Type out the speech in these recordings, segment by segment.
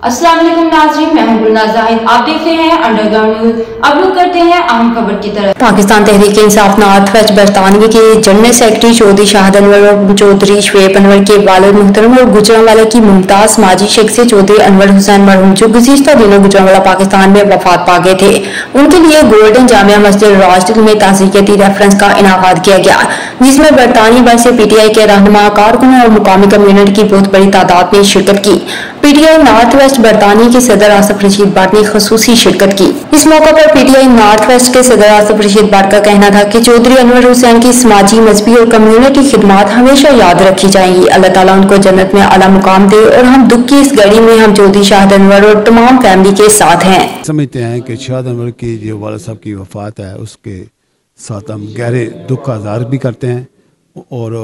अस्सलाम वालेकुम नाज़रीन, मैं हूं गुलनाज़ ज़ाहिद। आप देख रहे हैं अंडरग्राउंड न्यूज। अब लोग करते हैं अहम खबर की तरफ। पाकिस्तान तहरीक इंसाफ नॉर्थ वेस्ट बरतानवी के जनरल सेक्रेटरी चौधरी शाहिद अनवर और चौधरी शुएब अनवर के वालिद मुहतरम और गुजरांवाला की मुमताज समाजी शख्सियत चौधरी अनवर हुसैन मरहूम जो गुज़िश्ता दिनों गुजरांवाला पाकिस्तान में वफात पा गए थे, उनके लिए गोल्डन जामिया मस्जिद राजदिल में ताज़ियती रेफरेंस का इनाकाद किया गया, जिसमें बरतानी भर से पीटीआई के रहनुमा, कारकुनों और मुकामी कम्युनिटी की बहुत बड़ी तादाद में शिरकत की। पीटीआई नॉर्थ वेस्ट बरतानी के सदर आसिफ रशीद भट्ट ने खसूसी शिरकत की। इस मौके पर पीटीआई नॉर्थ वेस्ट के सदर आसिफ रशीद भट्ट का कहना था कि चौधरी अनवर हुसैन की समाजी, मजहबी और कम्युनिटी खिदमात हमेशा याद रखी जाएंगी। अल्लाह ताला उनको जन्नत में आला मुकाम दे और हम दुख की इस घड़ी में हम चौधरी शाहिद अनवर और तमाम फैमिली के साथ हैं। समझते हैं कि शाहिद अनवर की जो वालिद साहब की वफात है उसके साथ हम गहरे दुख का इज़हार भी करते हैं और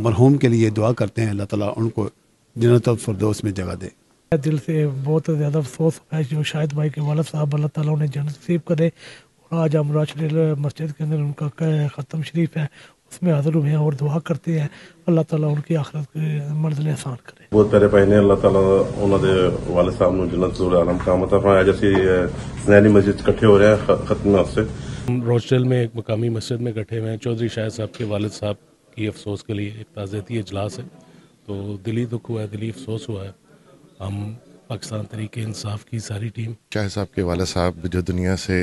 मरहूम के लिए दुआ करते हैं, अल्लाह ताला उनको जन्नत फिरदौस में जगह दे। दिल से बहुत ज़्यादा अफसोस है जो शाहिद भाई के वालिद साहब, अल्लाह ताला उन्हें जन्नत नसीब करे। और आज हम राजदिल मस्जिद के अंदर उनका ख़त्म शरीफ है, उसमें हाज़िर हुए हैं और दुआ करते हैं अल्लाह ताला उनकी आखिरत की मंजिलें आसान करे। बहुत प्यारे भाई ने अल्लाह ताला उन्होंने वालिद साहब ने जन्नत आला मुकाम अता फरमाया। जैसे सुनहरी मस्जिद इकट्ठे हो रहे हैं खत्म से राजदिल में एक मकामी मस्जिद में इकट्ठे हुए हैं। चौधरी शाहिद साहब के वालिद साहब की अफसोस के लिए एक ताज़ियती इजलास है, तो दिली दुख हुआ है, दिली अफसोस हुआ है। हम पाकिस्तान तहरीक इंसाफ की सारी टीम, शाहिद साहब के वालिद साहब जो दुनिया से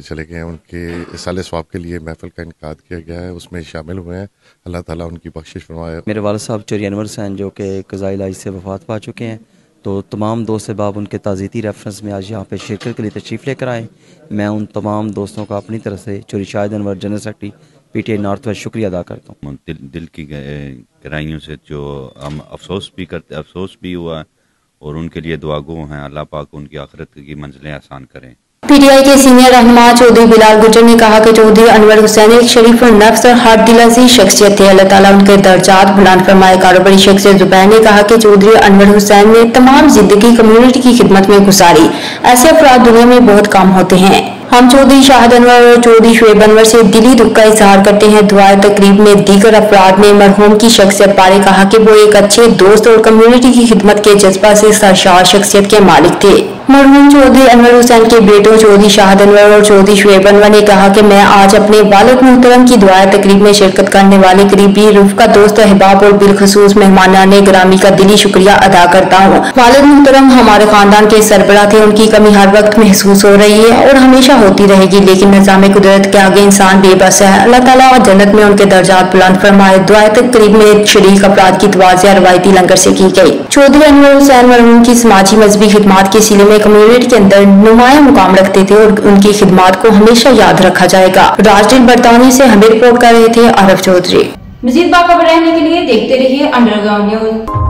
चले गए हैं, उनके साले स्वाब के लिए महफिल का इनकाद किया गया है, उसमें शामिल हुए हैं। अल्लाह ताला उनकी बख्शिश फरमाए। मेरे वालिद साहब चौधरी अनवर हुसैन जो कि क़ज़ाई इलाज से वफात पा चुके हैं, तो तमाम दोस्त अहबाब उनके ताज़ियती रेफरेंस में आज यहाँ पे शिरकत के लिए तशरीफ़ लेकर आए। मैं उन तमाम दोस्तों का अपनी तरफ से Chaudhry Shahid Anwar general secretary PTI north west शुक्रिया अदा करता हूँ। दिल की गहराइयों से जो हम अफसोस भी हुआ और उनके लिए दुआगो हैं, अल्लाह पाक उनकी आखिरत की मंजिलें आसान करें। पीटीआई के सीनियर रहनुमा चौधरी बिलाल गुज्जर ने कहा कि चौधरी अनवर हुसैन एक शरीफ और नफ्स और हर दिलअज़ीज़ शख्सियत थे, अल्लाह ताला उनके दर्जात बुलंद फरमाए। कारोबारी शख्सियत जुबैर ने कहा कि चौधरी अनवर हुसैन ने तमाम जिंदगी कम्युनिटी की खिदमत में गुजारी। ऐसे अफराद दुनिया में बहुत कम होते हैं। हम चौधरी शाहिद अनवर और चौधरी शुएब अनवर से दिली दुख का इजहार करते हैं। दुआए तकरीब में दीगर अफराद ने मरहूम की शख्सियत बारे कहा कि वो एक अच्छे दोस्त और कम्युनिटी की खिदमत के जज्बा से सरशार शख्सियत के मालिक थे। मरहूम चौधरी अनवर हुसैन के बेटों चौधरी शाहिद अनवर और चौधरी शुएब अनवर ने कहा कि मैं आज अपने वालिद मुहतरम की दुआए तकरीब में शिरकत करने वाले करीबी रुफ़का दोस्त अहबाब और बिलखसूस मेहमानाने गिरामी का दिली शुक्रिया अदा करता हूँ। वालिद मुहतरम हमारे खानदान के सरबराह थे, उनकी कमी हर वक्त महसूस हो रही है और हमेशा होती रहेगी, लेकिन निज़ाम कुदरत के आगे इंसान बेबस है। अल्लाह ताला जन्नत में उनके दर्जात बुलंद फरमाए। दुआए तकरीब में शरीक अफराद की तवाज़िया रवायती लंगर से की गई। चौधरी अनवर हुसैन मरहूम की समाजी मजहबी खिदमात के सिले में कम्युनिटी के अंदर नुमाया मुकाम रखते थे और उनकी खिदमात को हमेशा याद रखा जाएगा। राजदिल बरतानी से हमें रिपोर्ट कर रहे थे आरफ चौधरी। मज़ीद बाखबर रहने के लिए देखते रहिए अंडरग्राउंड न्यूज।